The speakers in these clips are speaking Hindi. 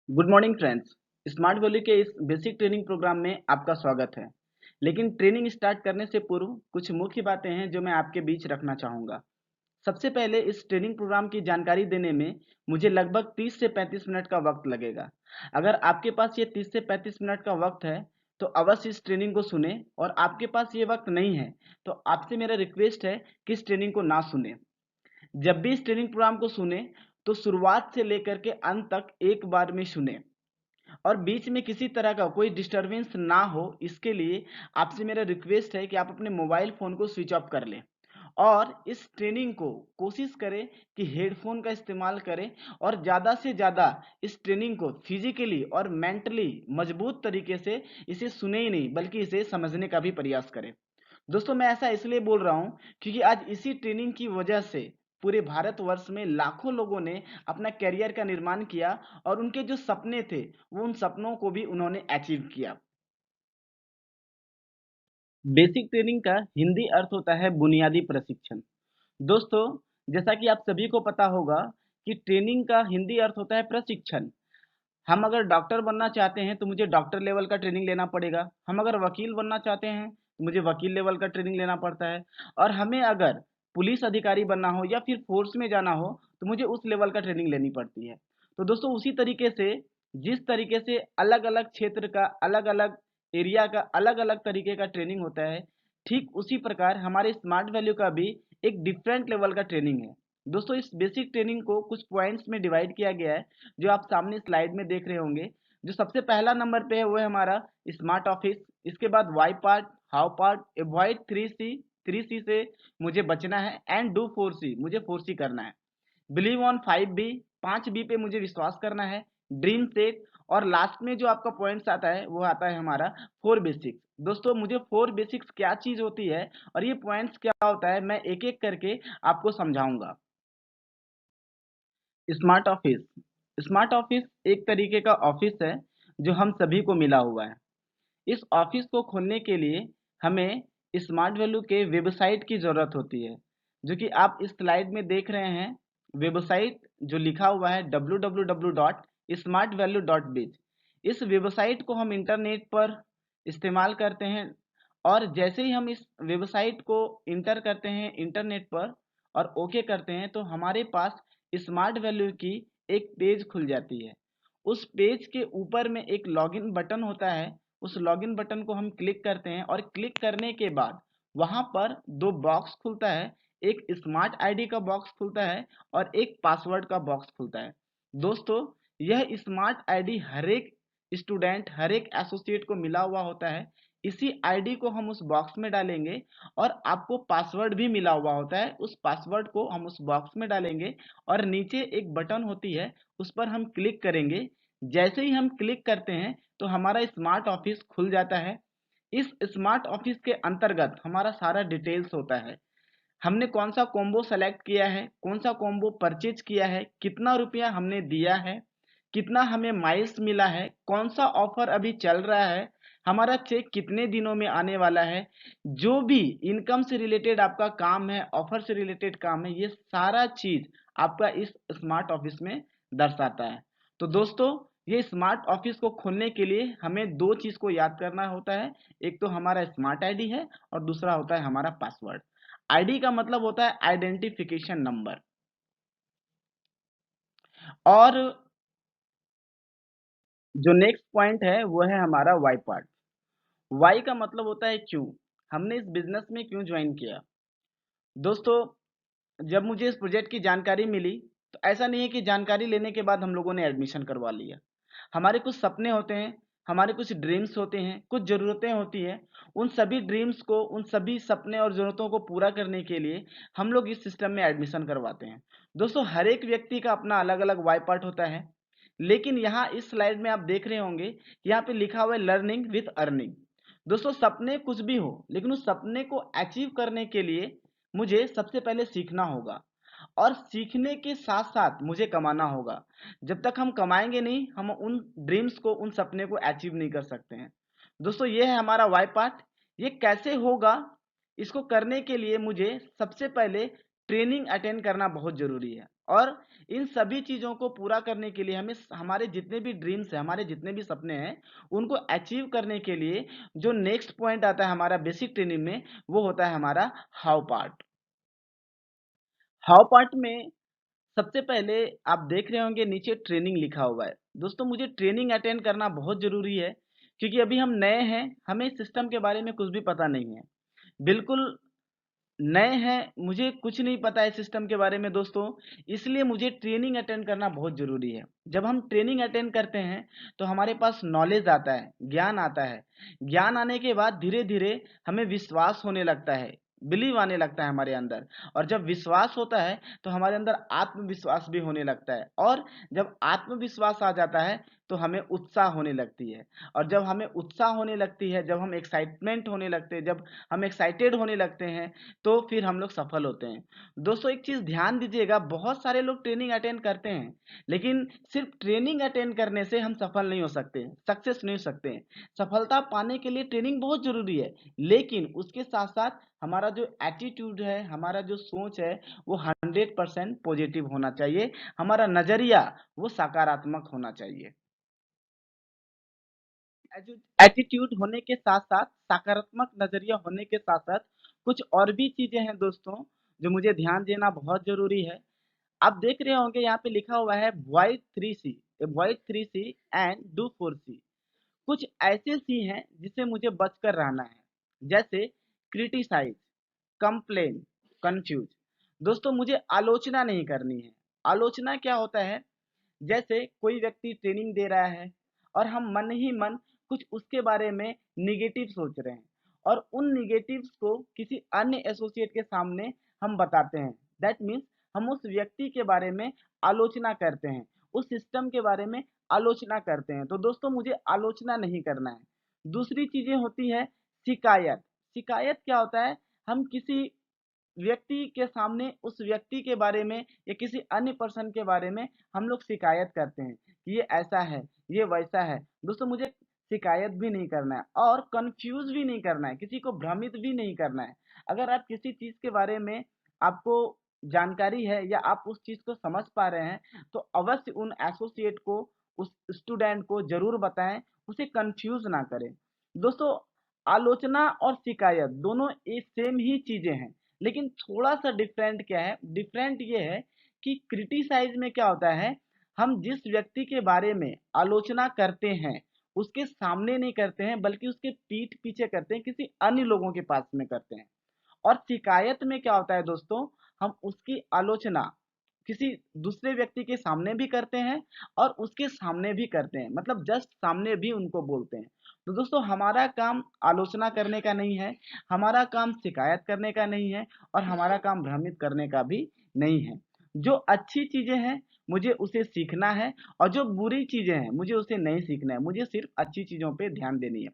Good morning friends. Smart value के इस बेसिक ट्रेनिंग प्रोग्राम में आपका स्वागत है। लेकिन ट्रेनिंग स्टार्ट करने से पूर्व कुछ मुख्य बातें हैं जो मैं आपके बीच रखना चाहूँगा। सबसे पहले इस ट्रेनिंग प्रोग्राम की जानकारी देने में मुझे लगभग 30 से 35 मिनट का वक्त लगेगा। अगर आपके पास ये 30 से 35 मिनट का वक्त है तो अवश्य इस ट्रेनिंग को सुने, और आपके पास ये वक्त नहीं है तो आपसे मेरा रिक्वेस्ट है कि इस ट्रेनिंग को ना सुने। जब भी इस ट्रेनिंग प्रोग्राम को सुने तो शुरुआत से लेकर के अंत तक एक बार में सुने, और बीच में किसी तरह का कोई डिस्टरबेंस ना हो, इसके लिए आपसे मेरा रिक्वेस्ट है कि आप अपने मोबाइल फ़ोन को स्विच ऑफ कर लें और इस ट्रेनिंग को कोशिश करें कि हेडफोन का इस्तेमाल करें, और ज़्यादा से ज़्यादा इस ट्रेनिंग को फिजिकली और मेंटली मजबूत तरीके से इसे सुने ही नहीं बल्कि इसे समझने का भी प्रयास करें। दोस्तों, मैं ऐसा इसलिए बोल रहा हूँ क्योंकि आज इसी ट्रेनिंग की वजह से पूरे भारतवर्ष में लाखों लोगों ने अपना करियर का निर्माण किया, और उनके जो सपने थे वो उन सपनों को भी उन्होंने अचीव किया। बेसिक ट्रेनिंग का हिंदी अर्थ होता है बुनियादी प्रशिक्षण। दोस्तों, जैसा कि आप सभी को पता होगा कि ट्रेनिंग का हिंदी अर्थ होता है प्रशिक्षण। हम अगर डॉक्टर बनना चाहते हैं तो मुझे डॉक्टर लेवल का ट्रेनिंग लेना पड़ेगा। हम अगर वकील बनना चाहते हैं तो मुझे वकील लेवल का ट्रेनिंग लेना पड़ता है। और हमें अगर पुलिस अधिकारी बनना हो या फिर फोर्स में जाना हो तो मुझे उस लेवल का ट्रेनिंग लेनी पड़ती है। तो दोस्तों, उसी तरीके से जिस तरीके से अलग अलग क्षेत्र का, अलग अलग एरिया का अलग अलग तरीके का ट्रेनिंग होता है, ठीक उसी प्रकार हमारे स्मार्ट वैल्यू का भी एक डिफरेंट लेवल का ट्रेनिंग है। दोस्तों, इस बेसिक ट्रेनिंग को कुछ पॉइंट्स में डिवाइड किया गया है जो आप सामने स्लाइड में देख रहे होंगे। जो सबसे पहला नंबर पे है वो है हमारा स्मार्ट ऑफिस। इसके बाद Y part, how part, avoid 3C। 3C से मुझे बचना है, एंड डू 4C, मुझे 4C करना है। बिलीव ऑन 5B, 5B पे मुझे विश्वास करना है। ड्रीम सेट, और लास्ट में जो आपका पॉइंट्स आता है वो आता है हमारा 4 बेसिक्स। दोस्तों, मुझे 4 बेसिक्स क्या चीज होती है और ये पॉइंट्स क्या होता है, मैं एक एक करके आपको समझाऊंगा। Smart office. स्मार्ट ऑफिस एक तरीके का ऑफिस है जो हम सभी को मिला हुआ है। इस ऑफिस को खोलने के लिए हमें स्मार्ट वैल्यू के वेबसाइट की ज़रूरत होती है, जो कि आप इस स्लाइड में देख रहे हैं। वेबसाइट जो लिखा हुआ है www.smartvalue.biz। इस वेबसाइट को हम इंटरनेट पर इस्तेमाल करते हैं, और जैसे ही हम इस वेबसाइट को इंटर करते हैं इंटरनेट पर और ओके करते हैं तो हमारे पास स्मार्ट वैल्यू की एक पेज खुल जाती है। उस पेज के ऊपर में एक लॉगिन बटन होता है। उस लॉगिन बटन को हम क्लिक करते हैं, और क्लिक करने के बाद वहां पर दो बॉक्स खुलता है। एक स्मार्ट आईडी का बॉक्स खुलता है और एक पासवर्ड का बॉक्स खुलता है। दोस्तों, यह स्मार्ट आईडी हर एक स्टूडेंट, हर एक एसोसिएट को मिला हुआ होता है। इसी आईडी को हम उस बॉक्स में डालेंगे, और आपको पासवर्ड भी मिला हुआ होता है। उस पासवर्ड को हम उस बॉक्स में डालेंगे, और नीचे एक बटन होती है, उस पर हम क्लिक करेंगे। जैसे ही हम क्लिक करते हैं तो हमारा स्मार्ट ऑफिस खुल जाता है। इस स्मार्ट ऑफिस के अंतर्गत हमारा सारा डिटेल्स होता है। हमने कौन सा कॉम्बो सेलेक्ट किया है, कौन सा कॉम्बो परचेज किया है, कितना रुपया हमने दिया है, कितना हमें माइल्स मिला है, कौन सा ऑफर अभी चल रहा है, हमारा चेक कितने दिनों में आने वाला है। जो भी इनकम से रिलेटेड आपका काम है, ऑफर से रिलेटेड काम है, ये सारा चीज आपका इस स्मार्ट ऑफिस में दर्शाता है। तो दोस्तों, ये स्मार्ट ऑफिस को खोलने के लिए हमें दो चीज को याद करना होता है। एक तो हमारा स्मार्ट आईडी है, और दूसरा होता है हमारा पासवर्ड। आईडी का मतलब होता है आइडेंटिफिकेशन नंबर। और जो नेक्स्ट पॉइंट है वो है हमारा वाई पार्ट। वाई का मतलब होता है क्यों, हमने इस बिजनेस में क्यों ज्वाइन किया। दोस्तों, जब मुझे इस प्रोजेक्ट की जानकारी मिली तो ऐसा नहीं है कि जानकारी लेने के बाद हम लोगों ने एडमिशन करवा लिया। हमारे कुछ सपने होते हैं, हमारे कुछ ड्रीम्स होते हैं, कुछ ज़रूरतें होती हैं। उन सभी ड्रीम्स को, उन सभी सपने और ज़रूरतों को पूरा करने के लिए हम लोग इस सिस्टम में एडमिशन करवाते हैं। दोस्तों, हर एक व्यक्ति का अपना अलग अलग वाई पार्ट होता है। लेकिन यहाँ इस स्लाइड में आप देख रहे होंगे, यहाँ पे लिखा हुआ है लर्निंग विथ अर्निंग। दोस्तों, सपने कुछ भी हो, लेकिन उस सपने को अचीव करने के लिए मुझे सबसे पहले सीखना होगा, और सीखने के साथ साथ मुझे कमाना होगा। जब तक हम कमाएंगे नहीं, हम उन ड्रीम्स को, उन सपने को अचीव नहीं कर सकते हैं। दोस्तों, ये है हमारा वाई पार्ट। ये कैसे होगा, इसको करने के लिए मुझे सबसे पहले ट्रेनिंग अटेंड करना बहुत ज़रूरी है। और इन सभी चीज़ों को पूरा करने के लिए हमें हमारे जितने भी ड्रीम्स हैं, हमारे जितने भी सपने हैं, उनको अचीव करने के लिए जो नेक्स्ट पॉइंट आता है हमारा बेसिक ट्रेनिंग में, वो होता है हमारा हाउ पार्ट। हाउ पार्ट में सबसे पहले आप देख रहे होंगे नीचे ट्रेनिंग लिखा हुआ है। दोस्तों, मुझे ट्रेनिंग अटेंड करना बहुत ज़रूरी है, क्योंकि अभी हम नए हैं, हमें सिस्टम के बारे में कुछ भी पता नहीं है। बिल्कुल नए हैं, मुझे कुछ नहीं पता है सिस्टम के बारे में दोस्तों, इसलिए मुझे ट्रेनिंग अटेंड करना बहुत ज़रूरी है। जब हम ट्रेनिंग अटेंड करते हैं, तो हमारे पास नॉलेज आता है, ज्ञान आता है। ज्ञान आने के बाद धीरे-धीरे हमें विश्वास होने लगता है, बिलीव आने लगता है हमारे अंदर, और जब विश्वास होता है, तो हमारे अंदर आत्मविश्वास भी होने लगता है, और जब आत्मविश्वास आ जाता है, तो हमें उत्साह होने लगती है, और जब हमें उत्साह होने लगती है, जब हम एक्साइटमेंट होने लगते हैं, जब हम एक्साइटेड होने लगते हैं, तो फिर हम लोग सफल होते हैं। दोस्तों, एक चीज़ ध्यान दीजिएगा, बहुत सारे लोग ट्रेनिंग अटेंड करते हैं, लेकिन सिर्फ ट्रेनिंग अटेंड करने से हम सफल नहीं हो सकते, सक्सेस नहीं हो सकते। सफलता पाने के लिए ट्रेनिंग बहुत ज़रूरी है, लेकिन उसके साथ-साथ हमारा जो एटीट्यूड है, हमारा जो सोच है, वो 100% पॉजिटिव होना चाहिए। हमारा नज़रिया वो सकारात्मक होना चाहिए। एटीट्यूड होने के साथ-साथ, सकारात्मक नज़रिया होने के साथ-साथ, कुछ और भी चीज़ें हैं दोस्तों, जो मुझे ध्यान देना बहुत ज़रूरी है। आप देख रहे होंगे यहाँ पे लिखा हुआ है avoid 3C, avoid 3C and do 4C। कुछ ऐसे सी हैं जिससे मुझे बचकर रहना है, जैसे क्रिटिसाइज, कंप्लेन, कंफ्यूज। दोस्तों, मुझे आलोचना नहीं करनी है। आलोचना क्या होता है? जैसे कोई व्यक्ति ट्रेनिंग दे रहा है, और हम मन ही मन कुछ उसके बारे में निगेटिव सोच रहे हैं, और उन निगेटिव्स को किसी अन्य एसोसिएट के सामने हम बताते हैं। दैट मीन्स हम उस व्यक्ति के बारे में आलोचना करते हैं, उस सिस्टम के बारे में आलोचना करते हैं। तो दोस्तों, मुझे आलोचना नहीं करना है। दूसरी चीजें होती है शिकायत। शिकायत क्या होता है? हम किसी व्यक्ति के सामने उस व्यक्ति के बारे में या किसी अन्य पर्सन के बारे में हम लोग शिकायत करते हैं कि ये ऐसा है, ये वैसा है। दोस्तों, मुझे शिकायत भी नहीं करना है, और कंफ्यूज भी नहीं करना है, किसी को भ्रमित भी नहीं करना है। अगर आप किसी चीज़ के बारे में आपको जानकारी है, या आप उस चीज़ को समझ पा रहे हैं, तो अवश्य उन एसोसिएट को, उस स्टूडेंट को ज़रूर बताएं, उसे कंफ्यूज ना करें। दोस्तों, आलोचना और शिकायत दोनों एक सेम ही चीज़ें हैं, लेकिन थोड़ा-सा डिफरेंट क्या है? डिफरेंट ये है कि क्रिटिसाइज़ में क्या होता है, हम जिस व्यक्ति के बारे में आलोचना करते हैं, उसके सामने नहीं करते हैं, बल्कि उसके पीठ पीछे करते हैं, किसी अन्य लोगों के पास में करते हैं। और शिकायत में क्या होता है दोस्तों, हम उसकी आलोचना किसी दूसरे व्यक्ति के सामने भी करते हैं, और उसके सामने भी करते हैं, मतलब जस्ट सामने भी उनको बोलते हैं। तो दोस्तों, हमारा काम आलोचना करने का नहीं है, हमारा काम शिकायत करने का नहीं है, और हमारा काम भ्रमित करने का भी नहीं है। जो अच्छी चीजें हैं, मुझे उसे सीखना है, और जो बुरी चीजें हैं, मुझे उसे नहीं सीखना है, मुझे सिर्फ अच्छी चीजों पे ध्यान देनी है।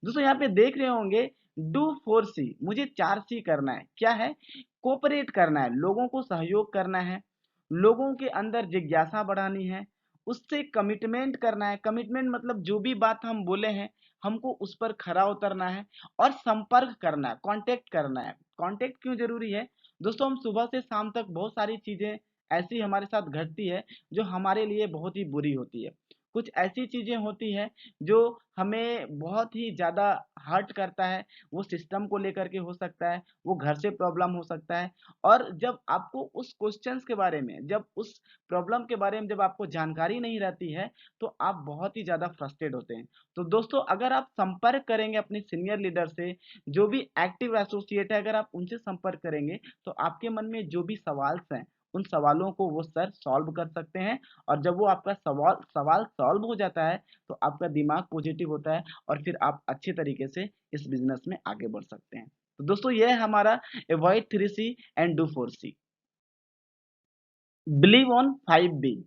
दोस्तों, यहाँ पे देख रहे होंगे डू 4C, मुझे 4C करना है। क्या है? कोऑपरेट करना है, लोगों को सहयोग करना है, लोगों के अंदर जिज्ञासा बढ़ानी है, उससे कमिटमेंट करना है। कमिटमेंट मतलब जो भी बात हम बोले हैं, हमको उस पर खरा उतरना है, और संपर्क करना है, कांटेक्ट करना है। कांटेक्ट क्यों जरूरी है? दोस्तों, हम सुबह से शाम तक बहुत सारी चीजें ऐसी हमारे साथ घटती है, जो हमारे लिए बहुत ही बुरी होती है। कुछ ऐसी चीजें होती है जो हमें बहुत ही ज़्यादा हर्ट करता है। वो सिस्टम को लेकर के हो सकता है, वो घर से प्रॉब्लम हो सकता है, और जब आपको उस क्वेश्चंस के बारे में, जब उस प्रॉब्लम के बारे में जब आपको जानकारी नहीं रहती है, तो आप बहुत ही ज़्यादा फ्रस्ट्रेट होते हैं। तो दोस्तों, अगर आप संपर्क करेंगे अपने सीनियर लीडर से, जो भी एक्टिव एसोसिएट है, अगर आप उनसे संपर्क करेंगे, तो आपके मन में जो भी सवाल हैं, उन सवालों को वो सर सॉल्व कर सकते हैं। और जब वो आपका सवाल सवाल सॉल्व हो जाता है, तो आपका दिमाग पॉजिटिव होता है, और फिर आप अच्छे तरीके से इस बिजनेस में आगे बढ़ सकते हैं। तो दोस्तों, ये है हमारा avoid 3C and do 4C। Believe on 5B।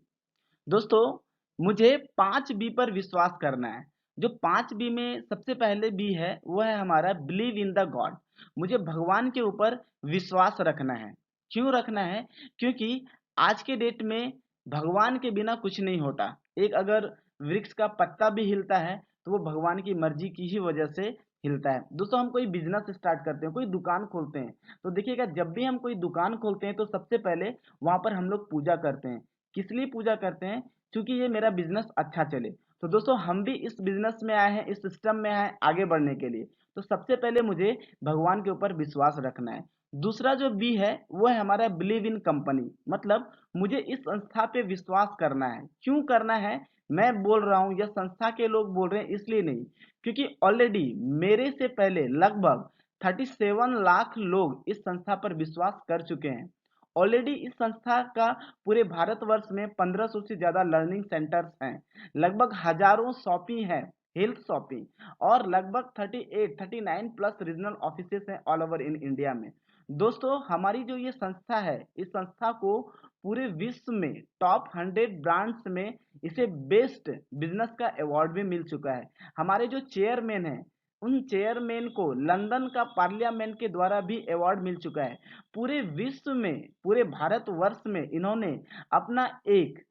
दोस्तों, मुझे 5B पर विश्वास करना है। जो 5B में सबसे पहले बी है, वो है हमारा बिलीव इन द गॉड। मुझे भगवान के ऊपर विश्वास रखना है। क्यों रखना है? क्योंकि आज के डेट में भगवान के बिना कुछ नहीं होता। एक अगर वृक्ष का पत्ता भी हिलता है, तो वो भगवान की मर्जी की ही वजह से हिलता है। दोस्तों हम कोई बिजनेस स्टार्ट करते हैं, कोई दुकान खोलते हैं, तो देखिएगा जब भी हम कोई दुकान खोलते हैं तो सबसे पहले वहां पर हम लोग पूजा करते हैं। किस लिए पूजा करते हैं? क्योंकि ये मेरा बिजनेस अच्छा चले। तो दोस्तों हम भी इस बिजनेस में आए हैं, इस सिस्टम में आए हैं आगे बढ़ने के लिए। तो सबसे पहले मुझे भगवान के ऊपर विश्वास रखना है। दूसरा जो बी है वो है हमारा बिलीव इन कंपनी, मतलब मुझे इस संस्था पे विश्वास करना है। क्यों करना है? मैं बोल रहा हूँ या संस्था के लोग बोल रहे हैं इसलिए नहीं, क्योंकि ऑलरेडी मेरे से पहले लगभग 37 लाख लोग इस संस्था पर विश्वास कर चुके हैं। ऑलरेडी इस संस्था का पूरे भारतवर्ष में 1500 से ज्यादा लर्निंग सेंटर्स हैं, लगभग हजारों शॉपी हैं, हेल्थ शॉपी, और लगभग 39 प्लस रीजनल ऑफिसेस हैं ऑल ओवर इन इंडिया में। दोस्तों हमारी जो ये संस्था है, इस संस्था को पूरे विश्व में टॉप 100 ब्रांड्स में इसे बेस्ट बिजनेस का अवार्ड भी मिल चुका है। हमारे जो चेयरमैन हैं, उन चेयरमैन को लंदन का पार्लियामेंट के द्वारा भी अवार्ड मिल चुका है। पूरे विश्व में, पूरे भारतवर्ष में इन्होंने अपना एक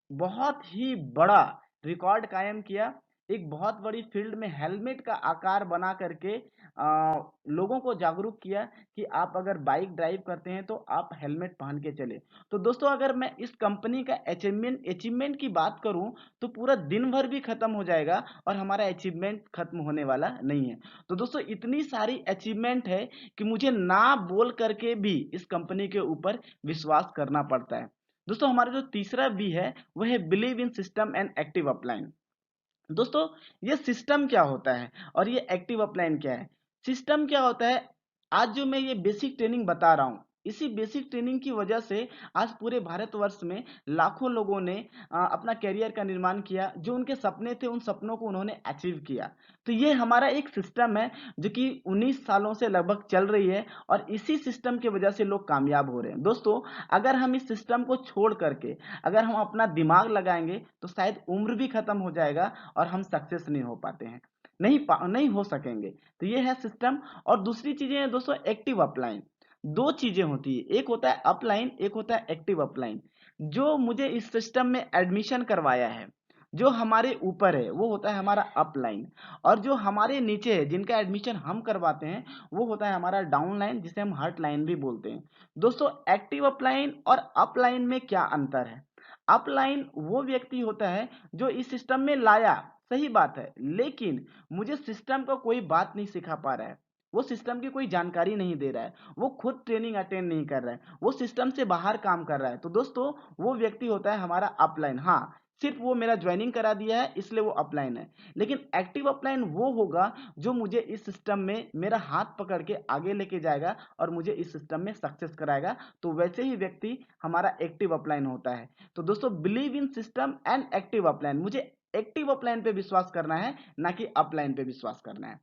बहुत ही बड़ा रिकॉर्ड कायम किया। एक बहुत बड़ी फील्ड में हेलमेट का आकार बना करके लोगों को जागरूक किया कि आप अगर बाइक ड्राइव करते हैं तो आप हेलमेट पहन के चले। तो दोस्तों अगर मैं इस कंपनी का अचीवमेंट की बात करूं तो पूरा दिन भर भी खत्म हो जाएगा और हमारा अचीवमेंट खत्म होने वाला नहीं है। तो दोस्तों इतनी सारी अचीवमेंट है कि मुझे ना बोल करके भी इस कंपनी के ऊपर विश्वास करना पड़ता है। दोस्तों हमारा जो तीसरा बी है वह है believe in system and active upline. दोस्तों ये सिस्टम क्या होता है और ये एक्टिव अपलाइन क्या है? सिस्टम क्या होता है? आज जो मैं ये बेसिक ट्रेनिंग बता रहा हूँ, इसी बेसिक ट्रेनिंग की वजह से आज पूरे भारतवर्ष में लाखों लोगों ने अपना करियर का निर्माण किया। जो उनके सपने थे उन सपनों को उन्होंने अचीव किया। तो ये हमारा एक सिस्टम है जो कि 19 सालों से लगभग चल रही है और इसी सिस्टम की वजह से लोग कामयाब हो रहे हैं। दोस्तों अगर हम इस सिस्टम को छोड़ करके अगर हम अपना दिमाग लगाएंगे तो शायद उम्र भी खत्म हो जाएगा और हम सक्सेस नहीं हो पाते हैं, नहीं हो सकेंगे। तो ये है सिस्टम। और दूसरी चीजें हैं दोस्तों एक्टिव अपलाइन। दो चीजें होती है, एक होता है अपलाइन, एक होता है एक्टिव अपलाइन। जो मुझे इस सिस्टम में एडमिशन करवाया है, जो हमारे ऊपर है वो होता है हमारा अपलाइन, और जो हमारे नीचे है जिनका एडमिशन हम करवाते हैं वो होता है हमारा डाउन लाइन, जिसे हम हर्ट लाइन भी बोलते हैं। दोस्तों एक्टिव अपलाइन और अपलाइन में क्या अंतर है? अपलाइन वो व्यक्ति होता है जो इस सिस्टम में लाया, सही बात है, लेकिन मुझे सिस्टम का कोई बात नहीं सिखा पा रहा है, वो सिस्टम की कोई जानकारी नहीं दे रहा है, वो खुद ट्रेनिंग अटेंड नहीं कर रहा है, वो सिस्टम से बाहर काम कर रहा है। तो दोस्तों वो व्यक्ति होता है हमारा अपलाइन। हाँ, सिर्फ वो मेरा ज्वाइनिंग करा दिया है इसलिए वो अपलाइन है। लेकिन एक्टिव अपलाइन वो होगा जो मुझे इस सिस्टम में मेरा हाथ पकड़ के आगे लेके जाएगा और मुझे इस सिस्टम में सक्सेस कराएगा। तो वैसे ही व्यक्ति हमारा एक्टिव अपलाइन होता है। तो दोस्तों believe in system and active upline, मुझे एक्टिव अपलाइन पे विश्वास करना है, ना कि अपलाइन पे विश्वास करना है।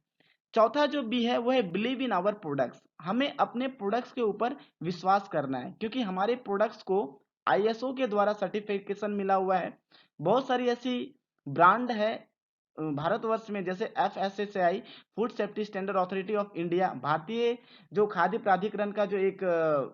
चौथा जो बी है वो है बिलीव इन आवर प्रोडक्ट्स। हमें अपने प्रोडक्ट्स के ऊपर विश्वास करना है क्योंकि हमारे प्रोडक्ट्स को आईएसओ के द्वारा सर्टिफिकेशन मिला हुआ है। बहुत सारी ऐसी ब्रांड है भारतवर्ष में, जैसे FSSI, food safety standard authority of India, भारतीय जो खाद्य प्राधिकरण का जो एक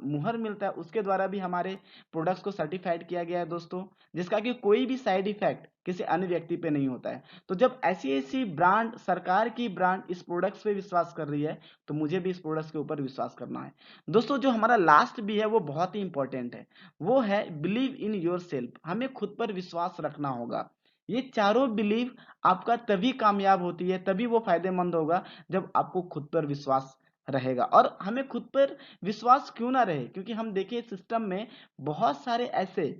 मुहर मिलता है उसके द्वारा भी हमारे प्रोडक्ट्स को सर्टिफाइड किया गया है दोस्तों, जिसका कि कोई भी साइड इफेक्ट किसी अन्य व्यक्ति पे नहीं होता है। तो जब ऐसी ऐसी ब्रांड, सरकार की ब्रांड इस प्रोडक्ट्स पे विश्वास कर रही है तो मुझे भी इस प्रोडक्ट्स के ऊपर विश्वास करना है। दोस्तों जो हमारा लास्ट भी है वो बहुत ही इंपॉर्टेंट है, वो है बिलीव इन योर सेल्फ। हमें खुद पर विश्वास रखना होगा। ये चारों बिलीव आपका तभी कामयाब होती है, तभी वो फायदेमंद होगा जब आपको खुद पर विश्वास रहेगा। और हमें खुद पर विश्वास क्यों ना रहे, क्योंकि हम देखिए सिस्टम में बहुत सारे ऐसे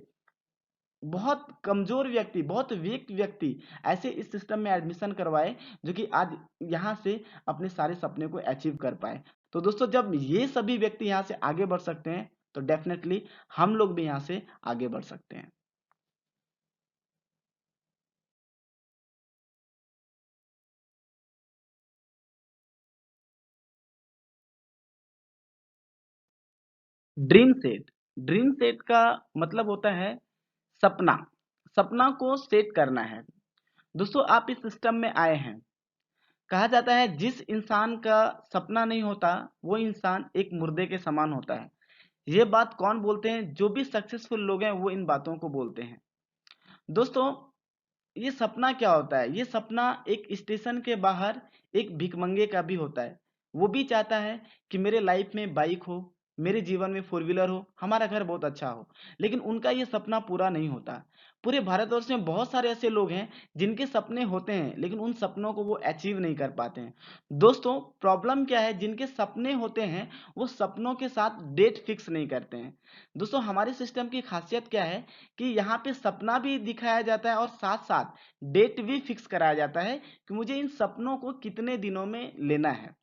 बहुत कमजोर व्यक्ति, बहुत वीक व्यक्ति ऐसे इस सिस्टम में एडमिशन करवाए जो कि आज यहाँ से अपने सारे सपने को अचीव कर पाए। तो दोस्तों जब ये सभी व्यक्ति यहाँ से आगे बढ़ सकते हैं तो डेफिनेटली हम लोग भी यहाँ से आगे बढ़ सकते हैं। ड्रीम सेट, ड्रीम सेट का मतलब होता है सपना, सपना को सेट करना है। दोस्तों आप इस सिस्टम में आए हैं, कहा जाता है जिस इंसान का सपना नहीं होता वो इंसान एक मुर्दे के समान होता है। ये बात कौन बोलते हैं? जो भी सक्सेसफुल लोग हैं वो इन बातों को बोलते हैं। दोस्तों ये सपना क्या होता है? ये सपना एक स्टेशन के बाहर एक भिखमंगे का भी होता है। वो भी चाहता है कि मेरे लाइफ में बाइक हो, मेरे जीवन में फोर व्हीलर हो, हमारा घर बहुत अच्छा हो। लेकिन उनका ये सपना पूरा नहीं होता। पूरे भारतवर्ष में बहुत सारे ऐसे लोग हैं जिनके सपने होते हैं, लेकिन उन सपनों को वो अचीव नहीं कर पाते हैं। दोस्तों, प्रॉब्लम क्या है? जिनके सपने होते हैं, वो सपनों के साथ डेट फिक्स नहीं करते हैं। दोस्तों, हमारे सिस्टम की खासियत क्या है कि यहाँ पे सपना भी दिखाया जाता है और साथ-साथ डेट भी फिक्स कराया जाता है कि मुझे इन सपनों को कितने दिनों में लेना है।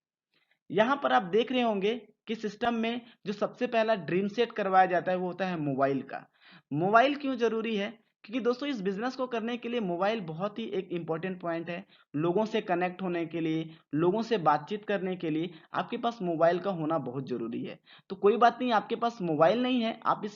यहाँ पर आप देख रहे होंगे कि सिस्टम में जो सबसे पहला ड्रीम सेट करवाया जाता है वो होता है मोबाइल का। मोबाइल क्यों जरूरी है? क्योंकि दोस्तों, इस बिजनेस को करने के लिए मोबाइल बहुत ही एक इम्पोर्टेंट पॉइंट है। लोगों से कनेक्ट होने के लिए, लोगों से बातचीत करने के लिए आपके पास मोबाइल का होना बहुत जरूरी है। तो कोई बात नहीं, आपके पास मोबाइल नहीं है, आप इस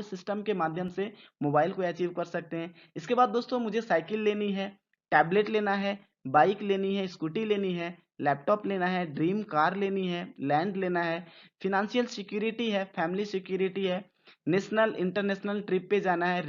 सिस्टम के माध्यम से मोबाइल को अचीव कर सकते हैं। इसके बाद दोस्तों, मुझे साइकिल लेनी है, टैबलेट लेना है, बाइक लेनी है, स्कूटी लेनी है, लैपटॉप लेना है, ड्रीम कार लेनी है, लैंड लेना है, फिनेंशियल सिक्योरिटी है, फैमिली सिक्योरिटी है, नेशनल इंटरनेशनल ट्रिप पे जाना है,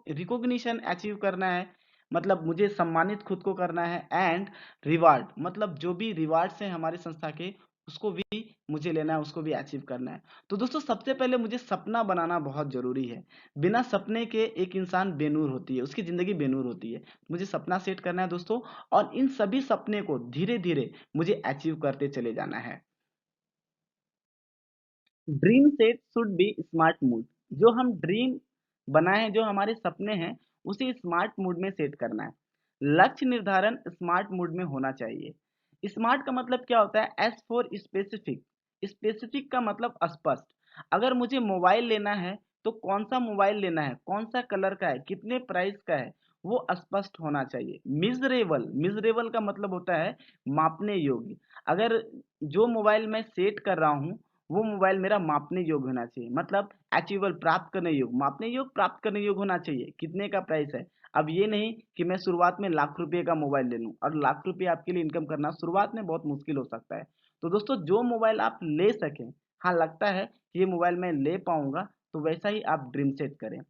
रिकॉग्निशन अचीव करना है, मतलब मुझे सम्मानित खुद को करना है, एंड रिवार्ड, मतलब जो भी रिवार्ड्स हैं हमारी संस्था के, उसको भी मुझे लेना है, उसको भी अचीव करना है। तो दोस्तों, सबसे पहले मुझे सपना बनाना बहुत जरूरी है। बिना सपने के एक इंसान बेनूर होती है, उसकी जिंदगी बेनूर होती है। मुझे सपना सेट करना है दोस्तों, और इन सभी सपने को धीरे धीरे मुझे अचीव करते चले जाना है। Dream set should be smart mood. जो हम ड्रीम बनाए हैं, जो हमारे सपने हैं, उसे स्मार्ट मूड में सेट करना है। लक्ष्य निर्धारण स्मार्ट मूड में होना चाहिए। स्मार्ट का मतलब क्या होता है? S for specific. स्पेसिफिक का मतलब स्पष्ट। अगर मुझे मोबाइल लेना है, तो कौन सा मोबाइल लेना है, कौन सा कलर का है, कितने प्राइस का है, वो स्पष्ट होना चाहिए। मिजरेबल, मिजरेबल का मतलब होता है मापने योग्य। अगर जो मोबाइल मैं सेट कर रहा हूँ, वो मोबाइल मेरा मापने योग्य होना चाहिए, मतलब अचीवेबल, प्राप्त करने योग्य, मापने योग्य, प्राप्त करने योग्य होना चाहिए। कितने का प्राइस है? अब ये नहीं कि मैं शुरुआत में लाख रुपए का मोबाइल ले लूं, और लाख रुपए आपके लिए इनकम करना शुरुआत में बहुत मुश्किल हो सकता है। तो दोस्तों, जो मोबाइल आप ले सकें, हाँ लगता है कि ये मोबाइल मैं ले पाऊंगा, तो वैसा ही आप ड्रीम सेट करें।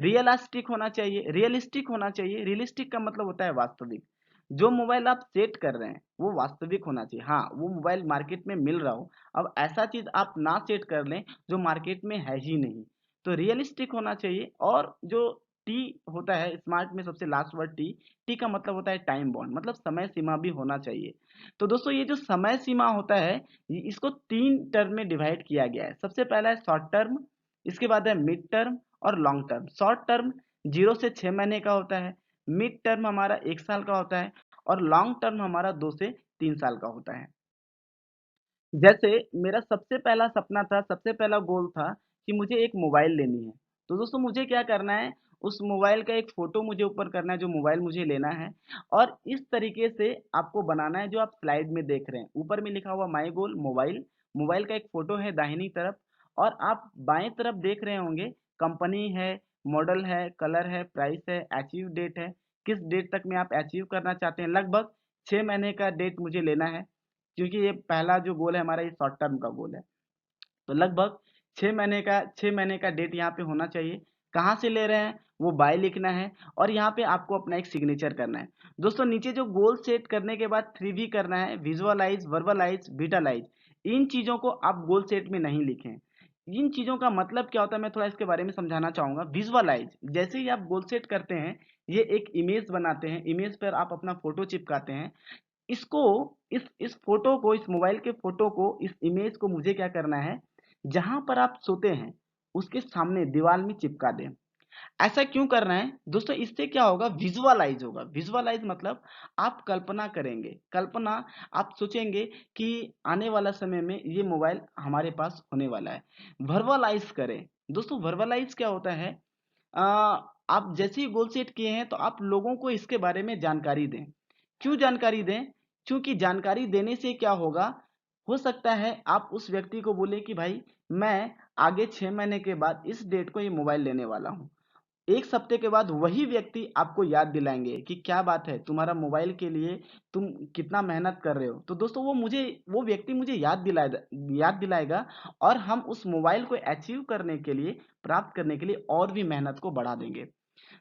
रियलिस्टिक होना चाहिए, रियलिस्टिक होना चाहिए। रियलिस्टिक का मतलब होता है वास्तविक। जो मोबाइल आप सेट कर रहे हैं वो वास्तविक होना चाहिए। हाँ, वो मोबाइल मार्केट में मिल रहा हो, अब ऐसा चीज आप ना सेट कर लें जो मार्केट में है ही नहीं। तो रियलिस्टिक होना चाहिए। और जो टी होता है स्मार्ट में, सबसे लास्ट वर्ड टी। टी का मतलब होता है टाइम बॉन्ड, मतलब समय सीमा भी होना चाहिए। तो दोस्तों, ये जो समय सीमा होता है, इसको तीन टर्म में डिवाइड किया गया है। सबसे पहला है शॉर्ट टर्म, इसके बाद है मिड टर्म और लॉन्ग टर्म। शॉर्ट टर्म 0 से 6 महीने का होता है, मिड टर्म हमारा 1 साल का होता है, और लॉन्ग टर्म हमारा 2 से 3 साल का होता है। जैसे मेरा सबसे पहला सपना था, सबसे पहला गोल था कि मुझे एक मोबाइल लेनी है। तो दोस्तों, मुझे क्या करना है, उस मोबाइल का एक फोटो मुझे ऊपर करना है, जो मोबाइल मुझे लेना है, और इस तरीके से आपको बनाना है जो आप स्लाइड में देख रहे हैं। ऊपर में लिखा हुआ माई गोल मोबाइल, मोबाइल का एक फोटो है दाहिनी तरफ, और आप बाएं तरफ देख रहे होंगे कंपनी है, मॉडल है, कलर है, प्राइस है, अचीव डेट है, किस डेट तक में आप अचीव करना चाहते हैं। लगभग 6 महीने का डेट मुझे लेना है, क्योंकि ये पहला जो गोल है हमारा, ये शॉर्ट टर्म का गोल है। तो लगभग 6 महीने का डेट यहाँ पे होना चाहिए। कहाँ से ले रहे हैं, वो बाय लिखना है, और यहाँ पे आपको अपना एक सिग्नेचर करना है। दोस्तों, नीचे जो गोल सेट करने के बाद 3V करना है, विजुअलाइज, वर्बलाइज, विटालाइज। इन चीजों को आप गोल सेट में नहीं लिखें। इन चीजों का मतलब क्या होता है, मैं थोड़ा इसके बारे में समझाना चाहूंगा। विजुअलाइज, जैसे ही आप गोल सेट करते हैं, ये एक इमेज बनाते हैं, इमेज पर आप अपना फोटो चिपकाते हैं। इसको, इस फोटो को, इस मोबाइल के फोटो को, इस इमेज को मुझे क्या करना है, जहां पर आप सोते हैं उसके सामने दीवार में चिपका दें। ऐसा क्यों करना है दोस्तों? इससे क्या होगा, विजुअलाइज होगा। विजुअलाइज मतलब आप कल्पना करेंगे, कल्पना, आप सोचेंगे कि आने वाला समय में ये मोबाइल हमारे पास होने वाला है। वर्बलाइज करें। दोस्तों, वर्बलाइज क्या होता है? अ, आप जैसे ही गोल सेट किए हैं, तो आप लोगों को इसके बारे में जानकारी दें। क्यों जानकारी दें? क्योंकि जानकारी देने से क्या होगा, हो सकता है आप उस व्यक्ति को बोले कि भाई, मैं आगे 6 महीने के बाद इस डेट को ये मोबाइल लेने वाला हूँ। 1 हफ्ते के बाद वही व्यक्ति आपको याद दिलाएंगे कि क्या बात है, तुम्हारा मोबाइल के लिए तुम कितना मेहनत कर रहे हो। तो दोस्तों, वो व्यक्ति मुझे याद दिलाएगा, और हम उस मोबाइल को अचीव करने के लिए, प्राप्त करने के लिए और भी मेहनत को बढ़ा देंगे।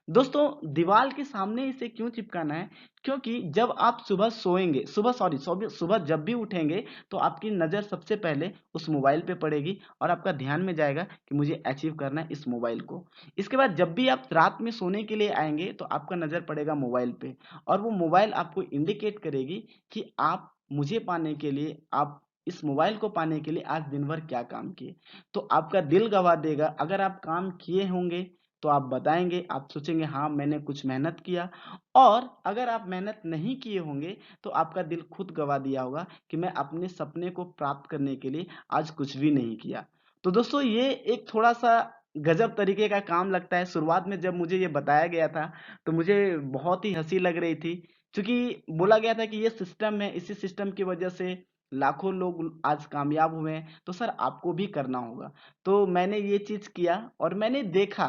दोस्तों दीवार के सामने इसे क्यों चिपकाना है? क्योंकि जब आप सुबह सोएंगे, सुबह जब भी उठेंगे तो आपकी नज़र सबसे पहले उस मोबाइल पे पड़ेगी और आपका ध्यान में जाएगा कि मुझे अचीव करना है इस मोबाइल को। इसके बाद जब भी आप रात में सोने के लिए आएंगे तो आपका नज़र पड़ेगा मोबाइल पे और वो मोबाइल आपको इंडिकेट करेगी कि आप मुझे पाने के लिए, आप इस मोबाइल को पाने के लिए आज दिन भर क्या काम किए। तो आपका दिल गवाह देगा। अगर आप काम किए होंगे तो आप बताएँगे, आप सोचेंगे हाँ, मैंने कुछ मेहनत किया। और अगर आप मेहनत नहीं किए होंगे तो आपका दिल खुद गवाह दिया होगा कि मैं अपने सपने को प्राप्त करने के लिए आज कुछ भी नहीं किया। तो दोस्तों ये एक थोड़ा-सा गज़ब तरीके का काम लगता है। शुरुआत में जब मुझे ये बताया गया था तो मुझे बहुत ही हँसी लग रही थी। चूँकि बोला गया था कि ये सिस्टम है, इसी सिस्टम की वजह से लाखों लोग आज कामयाब हुए हैं, तो सर आपको भी करना होगा। तो मैंने ये चीज़ किया और मैंने देखा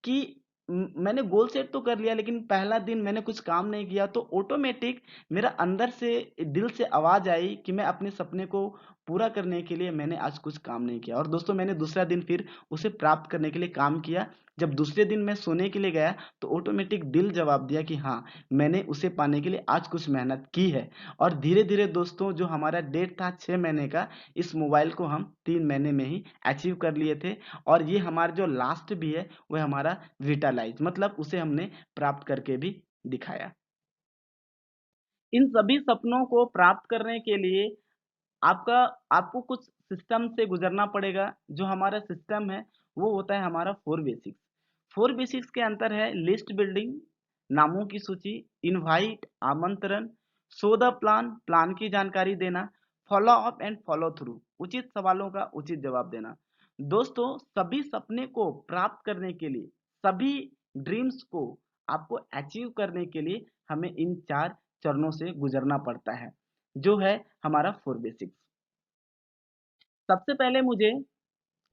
कि मैंने गोल सेट तो कर लिया, लेकिन पहला दिन मैंने कुछ काम नहीं किया तो ऑटोमेटिक मेरा अंदर से, दिल से आवाज़ आई कि मैं अपने सपने को पूरा करने के लिए मैंने आज कुछ काम नहीं किया। और दोस्तों मैंने दूसरा दिन फिर उसे प्राप्त करने के लिए काम किया। जब दूसरे दिन मैं सोने के लिए गया तो ऑटोमेटिक दिल जवाब दिया कि हाँ, मैंने उसे पाने के लिए आज कुछ मेहनत की है। और धीरे-धीरे दोस्तों जो हमारा डेट था 6 महीने का, इस मोबाइल को हम 3 महीने में ही अचीव कर लिए थे। और ये हमारा जो लास्ट भी है वो हमारा विटालाइज, मतलब उसे हमने प्राप्त करके भी दिखाया। इन सभी सपनों को प्राप्त करने के लिए आपका आपको कुछ सिस्टम से गुजरना पड़ेगा। जो हमारा सिस्टम है वो होता है हमारा 4 बेसिक्स। 4 बेसिक्स के अंतर है लिस्ट बिल्डिंग, नामों की सूची, इनवाइट आमंत्रण, शो द प्लान, प्लान की जानकारी देना, follow up and follow through, उचित सवालों का उचित जवाब देना। दोस्तों सभी सपने को प्राप्त करने के लिए, सभी ड्रीम्स को आपको अचीव करने के लिए हमें इन 4 चरणों से गुजरना पड़ता है, जो है हमारा 4 बेसिक्स। सबसे पहले मुझे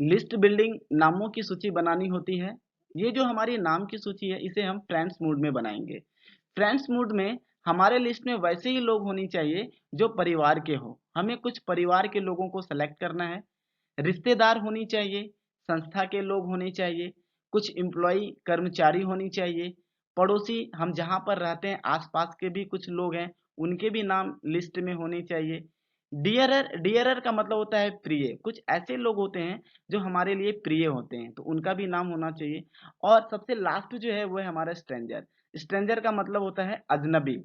लिस्ट बिल्डिंग, नामों की सूची बनानी होती है। ये जो हमारी नाम की सूची है इसे हम फ्रेंड्स मोड में बनाएंगे। फ्रेंड्स मोड में हमारे लिस्ट में वैसे ही लोग होनी चाहिए जो परिवार के हो। हमें कुछ परिवार के लोगों को सेलेक्ट करना है। रिश्तेदार होनी चाहिए, संस्था के लोग होने चाहिए, कुछ एम्प्लॉई कर्मचारी होनी चाहिए, पड़ोसी हम जहाँ पर रहते हैं आसपास के भी कुछ लोग हैं उनके भी नाम लिस्ट में होने चाहिए। डियरर, डियरर का मतलब होता है प्रिय। कुछ ऐसे लोग होते हैं जो हमारे लिए प्रिय होते हैं तो उनका भी नाम होना चाहिए। और सबसे लास्ट जो है वो है हमारा स्ट्रेंजर। स्ट्रेंजर का मतलब होता है अजनबी।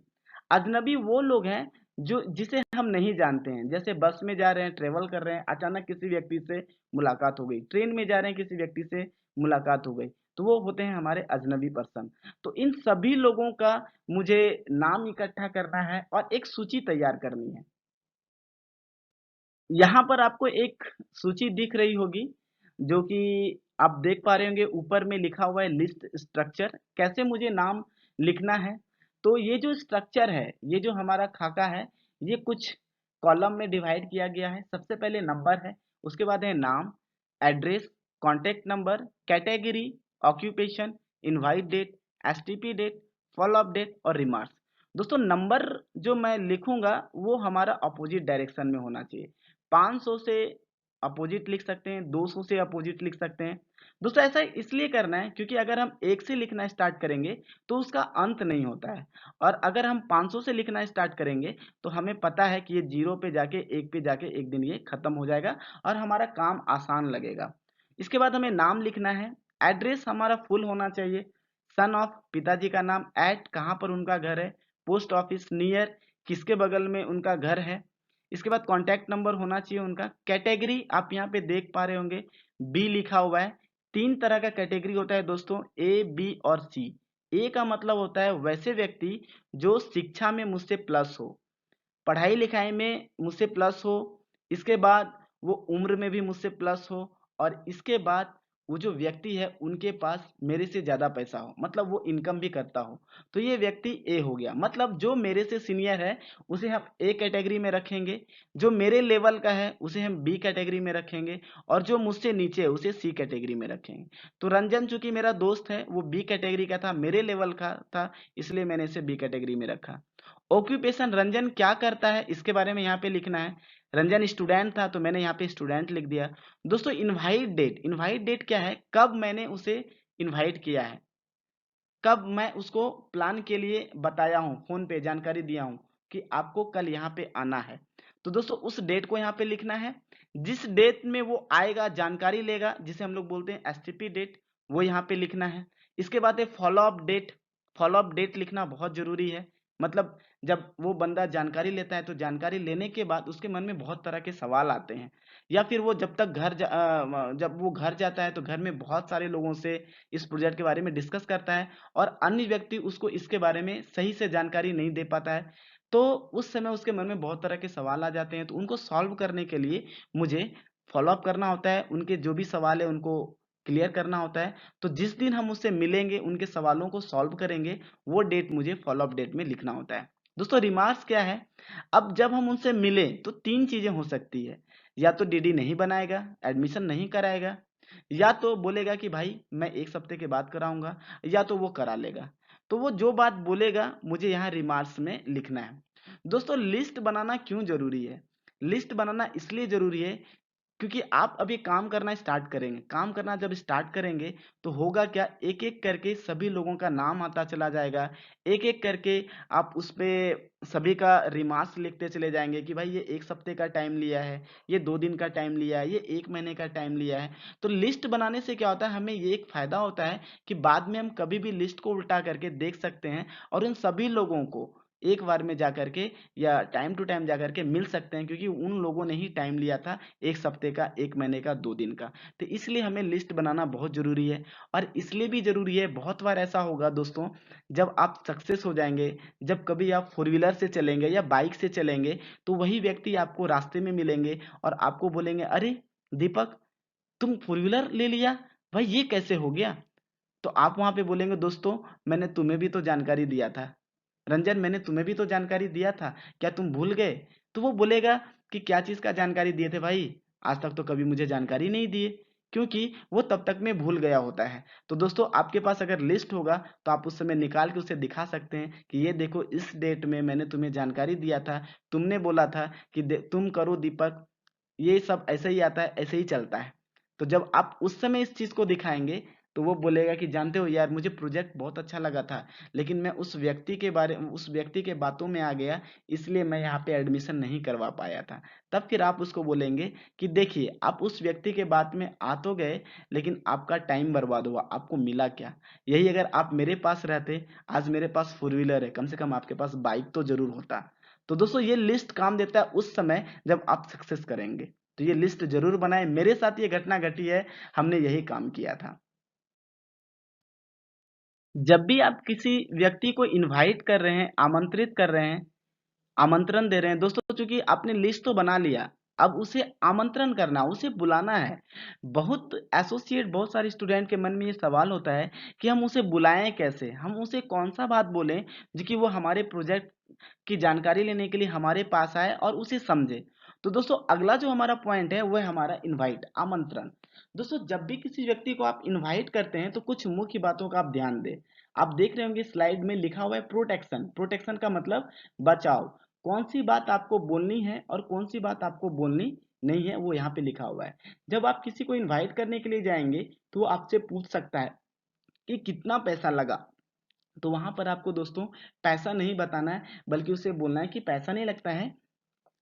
अजनबी वो लोग हैं जो जिसे हम नहीं जानते हैं। जैसे बस में जा रहे हैं, ट्रेवल कर रहे हैं, अचानक किसी व्यक्ति से मुलाकात हो गई, ट्रेन में जा रहे हैं किसी व्यक्ति से मुलाकात हो गई, तो वो होते हैं हमारे अजनबी पर्सन। तो इन सभी लोगों का मुझे नाम इकट्ठा करना है और एक सूची तैयार करनी है। यहाँ पर आपको एक सूची दिख रही होगी जो कि आप देख पा रहे होंगे, ऊपर में लिखा हुआ है लिस्ट स्ट्रक्चर। कैसे मुझे नाम लिखना है? तो ये जो स्ट्रक्चर है, ये जो हमारा खाका है, ये कुछ कॉलम में डिवाइड किया गया है। सबसे पहले नंबर है, उसके बाद है नाम, address, contact number, category, occupation, invite date, STP date, follow up date और रिमार्क्स। दोस्तों नंबर जो मैं लिखूंगा वो हमारा अपोजिट डायरेक्शन में होना चाहिए। 500 से अपोजिट लिख सकते हैं, 200 से अपोजिट लिख सकते हैं। दोस्तों ऐसा इसलिए करना है क्योंकि अगर हम 1 से लिखना स्टार्ट करेंगे तो उसका अंत नहीं होता है। और अगर हम 500 से लिखना स्टार्ट करेंगे तो हमें पता है कि ये 0 पे जाके 1 पे जाके एक दिन ये खत्म हो जाएगा और हमारा काम आसान लगेगा। इसके बाद हमें नाम लिखना है। एड्रेस हमारा फुल होना चाहिए। सन ऑफ, पिताजी का नाम, एट कहाँ पर उनका घर है, पोस्ट ऑफिस, नियर किसके बगल में उनका घर है। इसके बाद कॉन्टैक्ट नंबर होना चाहिए उनका। कैटेगरी आप यहाँ पे देख पा रहे होंगे बी लिखा हुआ है। 3 तरह का कैटेगरी होता है दोस्तों, ए, बी और सी। ए का मतलब होता है वैसे व्यक्ति जो शिक्षा में मुझसे प्लस हो, पढ़ाई लिखाई में मुझसे प्लस हो, इसके बाद वो उम्र में भी मुझसे प्लस हो, और इसके बाद वो जो व्यक्ति है उनके पास मेरे से ज़्यादा पैसा हो, मतलब वो इनकम भी करता हो, तो ये व्यक्ति ए हो गया। मतलब जो मेरे से सीनियर है उसे हम ए कैटेगरी में रखेंगे, जो मेरे लेवल का है उसे हम बी कैटेगरी में रखेंगे, और जो मुझसे नीचे है उसे सी कैटेगरी में रखेंगे। तो रंजन चूंकि मेरा दोस्त है वो बी कैटेगरी का था, मेरे लेवल का था, इसलिए मैंने इसे बी कैटेगरी में रखा। ऑक्यूपेशन, रंजन क्या करता है इसके बारे में यहाँ पे लिखना है। रंजन स्टूडेंट था तो मैंने यहाँ पे स्टूडेंट लिख दिया। दोस्तों इनवाइट डेट, इनवाइट डेट क्या है, कब मैंने उसे इनवाइट किया है। कब मैं उसको प्लान के लिए बताया हूँ, फ़ोन पे जानकारी दिया हूँ कि आपको कल यहाँ पे आना है। तो दोस्तों उस डेट को यहाँ पे लिखना है। जिस डेट में वो आएगा, जानकारी लेगा, जिसे हम लोग बोलते हैं एसटीपी डेट, वो यहाँ पे लिखना है। इसके बाद है follow up date. Follow up date लिखना बहुत ज़रूरी है। मतलब जब वो बंदा जानकारी लेता है तो जानकारी लेने के बाद उसके मन में बहुत तरह के सवाल आते हैं, या फिर वो जब तक जब वो घर जाता है तो घर में बहुत सारे लोगों से इस प्रोजेक्ट के बारे में डिस्कस करता है और अन्य व्यक्ति उसको इसके बारे में सही से जानकारी नहीं दे पाता है। तो उस समय उसके मन में बहुत तरह के सवाल आ जाते हैं, तो उनको सॉल्व करने के लिए मुझे फॉलो अप करना होता है, उनके जो भी सवाल है उनको क्लियर करना होता है। तो जिस दिन हम उससे मिलेंगे, उनके सवालों को सॉल्व करेंगे, वो डेट मुझे फॉलो अप डेट में लिखना होता है। दोस्तों रिमार्क्स क्या है? अब जब हम उनसे मिले तो 3 चीज़ें हो सकती है। या तो डीडी नहीं बनाएगा, एडमिशन नहीं कराएगा, या तो बोलेगा कि भाई मैं 1 हफ्ते के बाद कराऊँगा, या तो वो करा लेगा। तो वो जो बात बोलेगा मुझे यहाँ रिमार्क्स में लिखना है। दोस्तों लिस्ट बनाना क्यों ज़रूरी है? लिस्ट बनाना इसलिए ज़रूरी है क्योंकि आप अभी काम करना स्टार्ट करेंगे। काम करना जब स्टार्ट करेंगे तो होगा क्या, एक-एक करके सभी लोगों का नाम आता चला जाएगा। एक-एक करके आप उस पे सभी का रिमार्क्स लिखते चले जाएँगे कि भाई ये 1 हफ्ते का टाइम लिया है, ये 2 दिन का टाइम लिया है, ये 1 महीने का टाइम लिया है। तो लिस्ट बनाने से क्या होता है, हमें ये एक फ़ायदा होता है कि बाद में हम कभी भी लिस्ट को उल्टा करके देख सकते हैं और उन सभी लोगों को एक बार में जाकर के या टाइम टू टाइम जाकर के मिल सकते हैं, क्योंकि उन लोगों ने ही टाइम लिया था 1 हफ्ते का, 1 महीने का, 2 दिन का। तो इसलिए हमें लिस्ट बनाना बहुत ज़रूरी है। और इसलिए भी ज़रूरी है, बहुत बार ऐसा होगा दोस्तों, जब आप सक्सेस हो जाएँगे, जब कभी आप फ़ोर व्हीलर से चलेंगे या बाइक से चलेंगे, तो वही व्यक्ति आपको रास्ते में मिलेंगे और आपको बोलेंगे, "अरे! दीपक, तुम फ़ोर व्हीलर ले लिया? भाई ये कैसे हो गया?" तो आप वहाँ पे बोलेंगे, "दोस्तों, मैंने तुम्हें भी तो जानकारी दिया था। रंजन, मैंने तुम्हें भी तो जानकारी दिया था, क्या तुम भूल गए?" तो वो बोलेगा कि क्या चीज़ का जानकारी दिए थे भाई? आज तक तो कभी मुझे जानकारी नहीं दिए, क्योंकि वो तब तक में भूल गया होता है। तो दोस्तों आपके पास अगर लिस्ट होगा तो आप उस समय निकाल के उसे दिखा सकते हैं कि ये देखो, इस डेट में मैंने तुम्हें जानकारी दिया था, तुमने बोला था कि तुम करो दीपक, ये सब ऐसे ही आता है, ऐसे ही चलता है। तो जब आप उस समय इस चीज़ को दिखाएँगे, तो वो बोलेगा कि जानते हो यार, मुझे प्रोजेक्ट बहुत अच्छा लगा था, लेकिन मैं उस व्यक्ति के बातों में आ गया, इसलिए मैं यहाँ पे एडमिशन नहीं करवा पाया था। तब फिर आप उसको बोलेंगे कि देखिए, आप उस व्यक्ति के बात में आ तो गए, लेकिन आपका टाइम बर्बाद हुआ, आपको मिला क्या? यही अगर आप मेरे पास रहते, आज मेरे पास फ़ोर व्हीलर है, कम से कम आपके पास बाइक तो ज़रूर होता। तो दोस्तों ये लिस्ट काम देता है उस समय जब आप सक्सेस करेंगे। तो ये लिस्ट ज़रूर बनाएँ, मेरे साथ ये घटना घटी है, हमने यही काम किया था। जब भी आप किसी व्यक्ति को इनवाइट कर रहे हैं, आमंत्रित कर रहे हैं, आमंत्रण दे रहे हैं, दोस्तों चूँकि आपने लिस्ट तो बना लिया, अब उसे आमंत्रण करना, उसे बुलाना है। बहुत सारे स्टूडेंट के मन में ये सवाल होता है कि हम उसे बुलाएँ कैसे? हम उसे कौन-सा बात बोलें जो कि वो हमारे प्रोजेक्ट की जानकारी लेने के लिए हमारे पास आए और उसे समझे। तो दोस्तों अगला जो हमारा पॉइंट है वो है हमारा इनवाइट, आमंत्रण। दोस्तों जब भी किसी व्यक्ति को आप इनवाइट करते हैं तो कुछ मुख्य बातों का आप ध्यान दें। आप देख रहे होंगे स्लाइड में लिखा हुआ है प्रोटेक्शन। प्रोटेक्शन का मतलब बचाव। कौन सी बात आपको बोलनी है और कौन सी बात आपको बोलनी नहीं है, वो यहाँ पे लिखा हुआ है। जब आप किसी को इनवाइट करने के लिए जाएंगे तो वो आपसे पूछ सकता है कि कितना पैसा लगा। तो वहाँ पर आपको दोस्तों पैसा नहीं बताना है, बल्कि उसे बोलना है कि पैसा नहीं लगता है,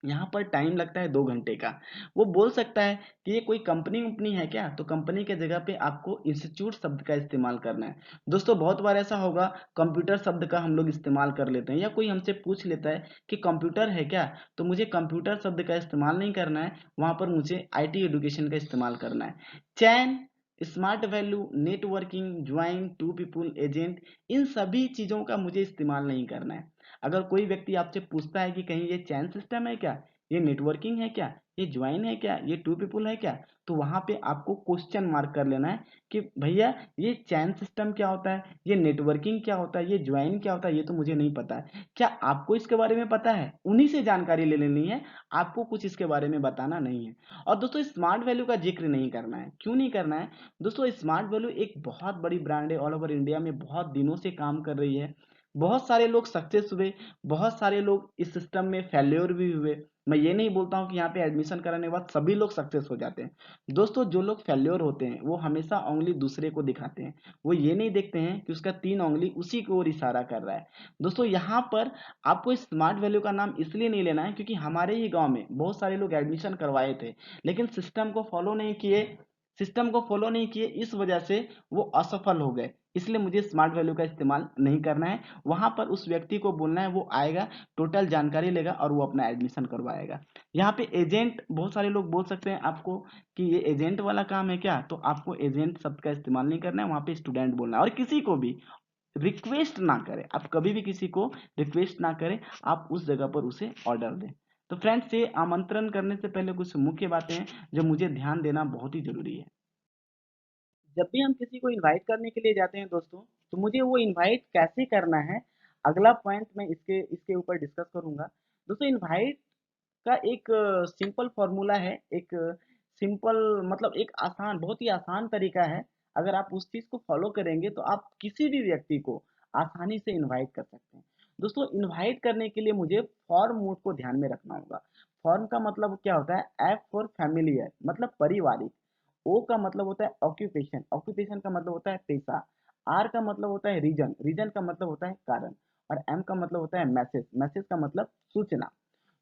यहाँ पर टाइम लगता है 2 घंटे का। वो बोल सकता है कि ये कोई कंपनी-वंपनी है क्या? तो कंपनी के जगह पे आपको इंस्टीट्यूट शब्द का इस्तेमाल करना है। दोस्तों बहुत बार ऐसा होगा, कंप्यूटर शब्द का हम लोग इस्तेमाल कर लेते हैं, या कोई हमसे पूछ लेता है कि कंप्यूटर है क्या? तो मुझे कंप्यूटर शब्द का इस्तेमाल नहीं करना है, वहाँ पर मुझे आईटी एजुकेशन का इस्तेमाल करना है। Chain, smart value, networking, join, to people, agent, इन सभी चीज़ों का मुझे इस्तेमाल नहीं करना है। अगर कोई व्यक्ति आपसे पूछता है कि कहीं ये चैन सिस्टम है क्या, ये नेटवर्किंग है क्या, ये ज्वाइन है क्या, ये टू पीपल है क्या, तो वहां पे आपको क्वेश्चन मार्क कर लेना है कि भैया ये चैन सिस्टम क्या होता है, ये नेटवर्किंग क्या होता है, ये ज्वाइन क्या होता है, ये तो मुझे नहीं पता है। क्या आपको इसके बारे में पता है? उन्हीं से जानकारी ले लेनी है, आपको कुछ इसके बारे में बताना नहीं है। और दोस्तों स्मार्ट वैल्यू का जिक्र नहीं करना है। क्यों नहीं करना है? दोस्तों स्मार्ट वैल्यू एक बहुत बड़ी ब्रांड है, ऑल ओवर इंडिया में बहुत दिनों से काम कर रही है। बहुत सारे लोग सक्सेस हुए, बहुत सारे लोग इस सिस्टम में फेल्योर भी हुए। मैं ये नहीं बोलता हूँ कि यहाँ पे एडमिशन कराने के बाद सभी लोग सक्सेस हो जाते हैं। दोस्तों, जो लोग फेल्योर होते हैं वो हमेशा उंगली दूसरे को दिखाते हैं, वो ये नहीं देखते हैं कि उसका 3 उंगली उसी की ओर इशारा कर रहा है। दोस्तों, यहाँ पर आपको स्मार्ट वैल्यू का नाम इसलिए नहीं लेना है क्योंकि हमारे ही गांव में बहुत सारे लोग एडमिशन करवाए थे, लेकिन सिस्टम को फॉलो नहीं किए, इस वजह से वो असफल हो गए। इसलिए मुझे स्मार्ट वैल्यू का इस्तेमाल नहीं करना है। वहां पर उस व्यक्ति को बोलना है, वो आएगा, टोटल जानकारी लेगा और वो अपना एडमिशन करवाएगा। यहाँ पे एजेंट, बहुत सारे लोग बोल सकते हैं आपको कि ये एजेंट वाला काम है क्या, तो आपको एजेंट शब्द का इस्तेमाल नहीं करना है, वहां पे स्टूडेंट बोलना है। और किसी को भी रिक्वेस्ट ना करें, आप कभी भी किसी को रिक्वेस्ट ना करें, आप उस जगह पर उसे ऑर्डर दें। तो फ्रेंड्स, ये आमंत्रण करने से पहले कुछ मुख्य बातें हैं जो मुझे ध्यान देना बहुत ही जरूरी है। जब भी हम किसी को इनवाइट करने के लिए जाते हैं दोस्तों, तो मुझे वो इनवाइट कैसे करना है, अगला पॉइंट मैं इसके इसके ऊपर डिस्कस करूंगा। दोस्तों, इनवाइट का एक सिंपल फॉर्मूला है, एक सिंपल मतलब एक आसान, बहुत ही आसान तरीका है। अगर आप उस चीज को फॉलो करेंगे तो आप किसी भी व्यक्ति को आसानी से इनवाइट कर सकते हैं। दोस्तों, इनवाइट करने के लिए मुझे फॉर्म मोड को ध्यान में रखना होगा। फॉर्म का मतलब क्या होता है? एफ फॉर फैमिलियर, मतलब पारिवारिक। ओ का मतलब होता है ऑक्यूपेशन, ऑक्यूपेशन का मतलब होता है पेशा। आर का मतलब होता है रीजन, रीजन का मतलब होता है कारण। और एम का मतलब होता है मैसेज, मैसेज का मतलब सूचना।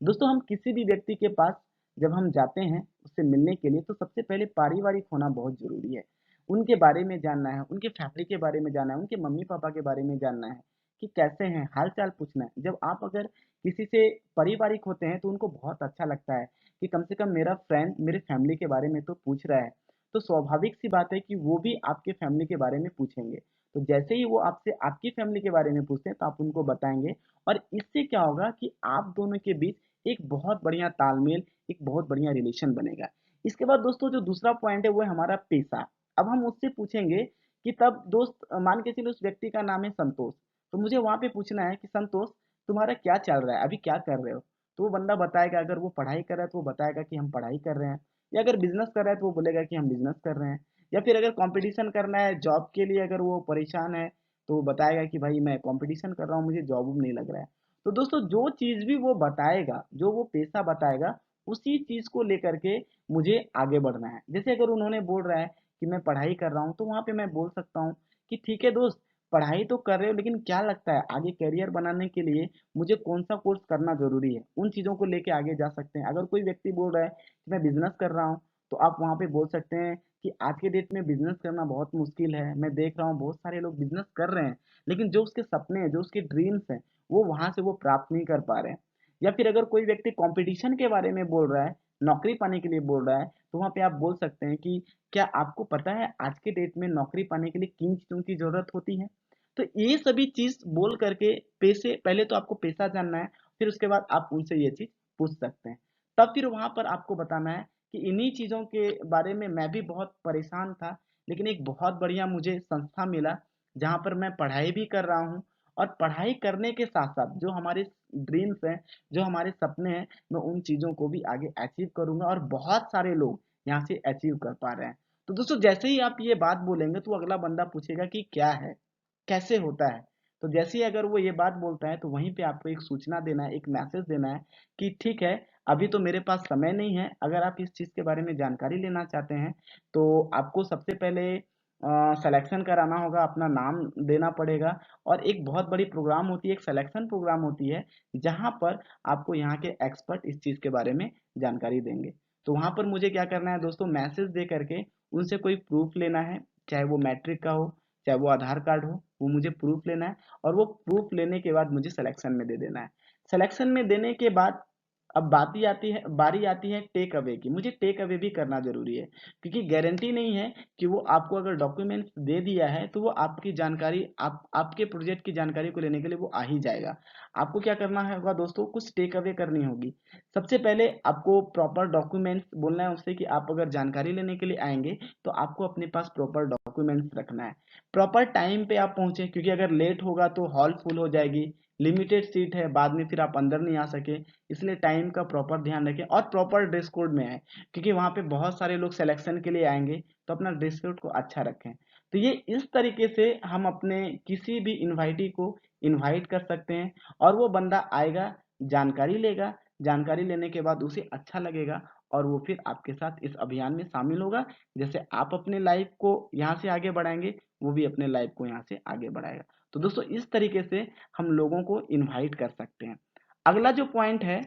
दोस्तों, हम किसी भी व्यक्ति के पास जब हम जाते हैं उससे मिलने के लिए, तो सबसे पहले पारिवारिक होना बहुत जरूरी है। उनके बारे में जानना है, उनके फैमिली के बारे में जानना है, उनके मम्मी पापा के बारे में जानना है कि कैसे हैं, हाल चाल पूछना है। जब आप अगर किसी से पारिवारिक होते हैं तो उनको बहुत अच्छा लगता है कि कम से कम मेरा फ्रेंड मेरे फैमिली के बारे में तो पूछ रहा है। तो स्वाभाविक सी बात है कि वो भी आपके फैमिली के बारे में पूछेंगे। तो जैसे ही वो आपसे आपकी फैमिली के बारे में पूछते हैं तो आप उनको बताएंगे, और इससे क्या होगा कि आप दोनों के बीच एक बहुत बढ़िया तालमेल, एक बहुत बढ़िया रिलेशन बनेगा। इसके बाद दोस्तों, जो दूसरा पॉइंट है वो है हमारा पेशा। अब हम उससे पूछेंगे कि तब दोस्त, मान के चलो उस व्यक्ति का नाम है संतोष, तो मुझे वहां पे पूछना है कि संतोष, तुम्हारा क्या चल रहा है, अभी क्या कर रहे हो? तो वो बंदा बताएगा, अगर वो पढ़ाई कर रहा है तो वो बताएगा कि हम पढ़ाई कर रहे हैं, या अगर बिजनेस कर रहा है तो वो बोलेगा कि हम बिजनेस कर रहे हैं, या फिर अगर कंपटीशन करना है जॉब के लिए, अगर वो परेशान है तो वो बताएगा कि भाई मैं कंपटीशन कर रहा हूँ, मुझे जॉब नहीं लग रहा है। तो दोस्तों, जो चीज भी वो बताएगा, जो वो पेशा बताएगा, उसी चीज को लेकर के मुझे आगे बढ़ना है। जैसे अगर उन्होंने बोल रहा है कि मैं पढ़ाई कर रहा हूँ, तो वहां पे मैं बोल सकता हूँ कि ठीक है दोस्त, पढ़ाई तो कर रहे हो, लेकिन क्या लगता है आगे करियर बनाने के लिए मुझे कौन सा कोर्स करना जरूरी है, उन चीजों को लेके आगे जा सकते हैं। अगर कोई व्यक्ति बोल रहा है कि मैं बिजनेस कर रहा हूँ, तो आप वहां पे बोल सकते हैं कि आज के डेट में बिजनेस करना बहुत मुश्किल है, मैं देख रहा हूँ बहुत सारे लोग बिजनेस कर रहे हैं, लेकिन जो उसके सपने हैं, जो उसके ड्रीम्स हैं, वो वहां से वो प्राप्त नहीं कर पा रहे हैं। या फिर अगर कोई व्यक्ति कंपटीशन के बारे में बोल रहा है, नौकरी पाने के लिए बोल रहा है, तो वहां पे आप बोल सकते हैं कि क्या आपको पता है आज के डेट में नौकरी पाने के लिए किन चीजों की जरूरत होती है? तो ये सभी चीज बोल करके, पैसे पहले तो आपको पैसा जानना है, फिर उसके बाद आप उनसे ये चीज पूछ सकते हैं। तब फिर वहां पर आपको बताना है कि इन्हीं चीजों के बारे में मैं भी बहुत परेशान था, लेकिन एक बहुत बढ़िया मुझे संस्था मिला जहां पर मैं पढ़ाई भी कर रहा हूँ, और पढ़ाई करने के साथ साथ जो हमारे ड्रीम्स हैं, जो हमारे सपने हैं, मैं उन चीजों को भी आगे अचीव करूंगा, और बहुत सारे लोग यहाँ से अचीव कर पा रहे हैं। तो दोस्तों, जैसे ही आप ये बात बोलेंगे तो अगला बंदा पूछेगा कि क्या है, कैसे होता है। तो जैसे ही अगर वो ये बात बोलता है तो वहीं पे आपको एक सूचना देना है, एक मैसेज देना है कि ठीक है, अभी तो मेरे पास समय नहीं है, अगर आप इस चीज के बारे में जानकारी लेना चाहते हैं तो आपको सबसे पहले सिलेक्शन कराना होगा, अपना नाम देना पड़ेगा। और एक बहुत बड़ी प्रोग्राम होती है, एक सिलेक्शन प्रोग्राम होती है, जहां पर आपको यहाँ के एक्सपर्ट इस चीज के बारे में जानकारी देंगे। तो वहां पर मुझे क्या करना है दोस्तों, मैसेज दे करके उनसे कोई प्रूफ लेना है, चाहे वो मैट्रिक का हो, चाहे वो आधार कार्ड हो, वो मुझे प्रूफ लेना है, और वो प्रूफ लेने के बाद मुझे सिलेक्शन में दे देना है। सिलेक्शन में देने के बाद अब बारी आती है टेक अवे की। मुझे टेक अवे भी करना जरूरी है, क्योंकि गारंटी नहीं है कि वो आपको अगर डॉक्यूमेंट्स दे दिया है तो वो आपकी जानकारी, आपके प्रोजेक्ट की जानकारी को लेने के लिए वो आ ही जाएगा। आपको क्या करना होगा दोस्तों, कुछ टेक अवे करनी होगी। सबसे पहले आपको प्रॉपर डॉक्यूमेंट्स बोलना है उससे कि आप अगर जानकारी लेने के लिए आएंगे तो आपको अपने पास प्रॉपर डॉक्यूमेंट्स रखना है। प्रॉपर टाइम पे आप पहुंचे, क्योंकि अगर लेट होगा तो हॉल फुल हो जाएगी, लिमिटेड सीट है, बाद में फिर आप अंदर नहीं आ सके। इसलिए टाइम का प्रॉपर ध्यान रखें, और प्रॉपर ड्रेस कोड में आए, क्योंकि वहां पे बहुत सारे लोग सिलेक्शन के लिए आएंगे, तो अपना ड्रेस कोड को अच्छा रखें। तो ये इस तरीके से हम अपने किसी भी इनवाइटी को इनवाइट कर सकते हैं, और वो बंदा आएगा, जानकारी लेगा, जानकारी लेने के बाद उसे अच्छा लगेगा और वो फिर आपके साथ इस अभियान में शामिल होगा। जैसे आप अपने लाइफ को यहाँ से आगे बढ़ाएंगे, वो भी अपने लाइफ को यहाँ से आगे बढ़ाएगा। तो दोस्तों इस तरीके से हम लोगों को इनवाइट कर सकते हैं। अगला जो पॉइंट है